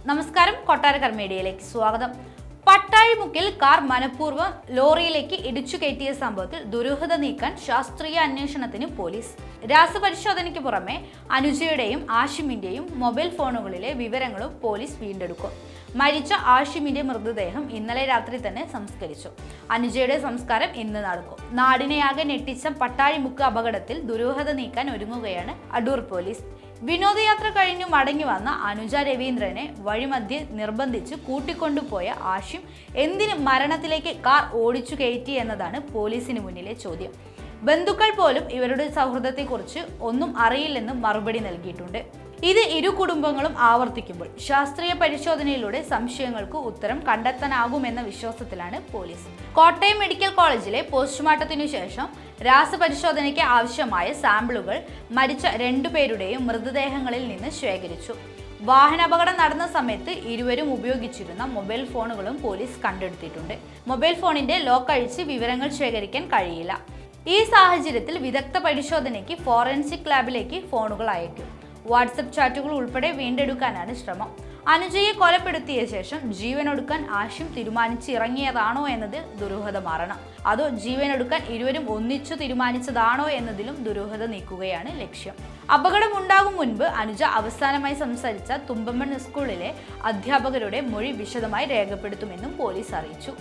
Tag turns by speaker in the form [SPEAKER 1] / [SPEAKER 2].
[SPEAKER 1] നമസ്കാരം, കൊട്ടാരക്കര മീഡിയയിലേക്ക് സ്വാഗതം. പട്ടാഴിമുക്കിൽ കാർ മനഃപൂർവ്വം ലോറിയിലേക്ക് ഇടിച്ചു കയറ്റിയ സംഭവത്തിൽ ദുരൂഹത നീക്കാൻ ശാസ്ത്രീയ അന്വേഷണത്തിന് പോലീസ്. രാസപരിശോധനയ്ക്ക് പുറമെ അനുജയുടെയും ആഷിമിന്റെയും മൊബൈൽ ഫോണുകളിലെ വിവരങ്ങളും പോലീസ് വീണ്ടെടുക്കും. മരിച്ച ആഷിമിന്റെ മൃതദേഹം ഇന്നലെ രാത്രി തന്നെ സംസ്കരിച്ചു. അനുജയുടെ സംസ്കാരം ഇന്ന് നടക്കും. നാടിനെയാകെ ഞെട്ടിച്ച പട്ടാഴിമുക്ക് അപകടത്തിൽ ദുരൂഹത നീക്കാൻ ഒരുങ്ങുകയാണ് അടൂർ പോലീസ്. വിനോദയാത്ര കഴിഞ്ഞു മടങ്ങി വന്ന അനുജ രവീന്ദ്രനെ വഴിമധ്യേ നിർബന്ധിച്ച് കൂട്ടിക്കൊണ്ടുപോയ ആഷിം എന്തിന് മരണത്തിലേക്ക് കാർ ഓടിച്ചു കയറ്റി എന്നതാണ് പോലീസിന് മുന്നിലെ ചോദ്യം. ബന്ധുക്കൾ പോലും ഇവരുടെ സൗഹൃദത്തെക്കുറിച്ച് ഒന്നും അറിയില്ലെന്നും മറുപടി നൽകിയിട്ടുണ്ട്. ഇത് ഇരു കുടുംബങ്ങളും ആവർത്തിക്കുമ്പോൾ ശാസ്ത്രീയ പരിശോധനയിലൂടെ സംശയങ്ങൾക്ക് ഉത്തരം കണ്ടെത്താനാകുമെന്ന വിശ്വാസത്തിലാണ് പോലീസ്. കോട്ടയം മെഡിക്കൽ കോളേജിലെ പോസ്റ്റ്മോർട്ടത്തിനു ശേഷം രാസപരിശോധനയ്ക്ക് ആവശ്യമായ സാമ്പിളുകൾ മരിച്ച രണ്ടുപേരുടെയും മൃതദേഹങ്ങളിൽ നിന്ന് ശേഖരിച്ചു. വാഹനാപകടം നടന്ന സമയത്ത് ഇരുവരും ഉപയോഗിച്ചിരുന്ന മൊബൈൽ ഫോണുകളും പോലീസ് കണ്ടെടുത്തിട്ടുണ്ട്. മൊബൈൽ ഫോണിന്റെ ലോക്ക് അഴിച്ച് വിവരങ്ങൾ ശേഖരിക്കാൻ കഴിയില്ല. ഈ സാഹചര്യത്തിൽ വിദഗ്ധ പരിശോധനയ്ക്ക് ഫോറൻസിക് ലാബിലേക്ക് ഫോണുകൾ അയക്കും. വാട്സപ്പ് ചാറ്റുകൾ ഉൾപ്പെടെ വീണ്ടെടുക്കാനാണ് ശ്രമം. അനുജയെ കൊലപ്പെടുത്തിയ ശേഷം ജീവനൊടുക്കാൻ ആഷിം തീരുമാനിച്ചിറങ്ങിയതാണോ എന്നതിൽ ദുരൂഹത മാറണം. അതോ ജീവനൊടുക്കാൻ ഇരുവരും ഒന്നിച്ചു തീരുമാനിച്ചതാണോ എന്നതിലും ദുരൂഹത നീക്കുകയാണ് ലക്ഷ്യം. അപകടമുണ്ടാകും മുൻപ് അനുജ അവസാനമായി സംസാരിച്ച തുമ്പമൺ സ്കൂളിലെ അധ്യാപകരുടെ മൊഴി വിശദമായി രേഖപ്പെടുത്തുമെന്നും പോലീസ് അറിയിച്ചു.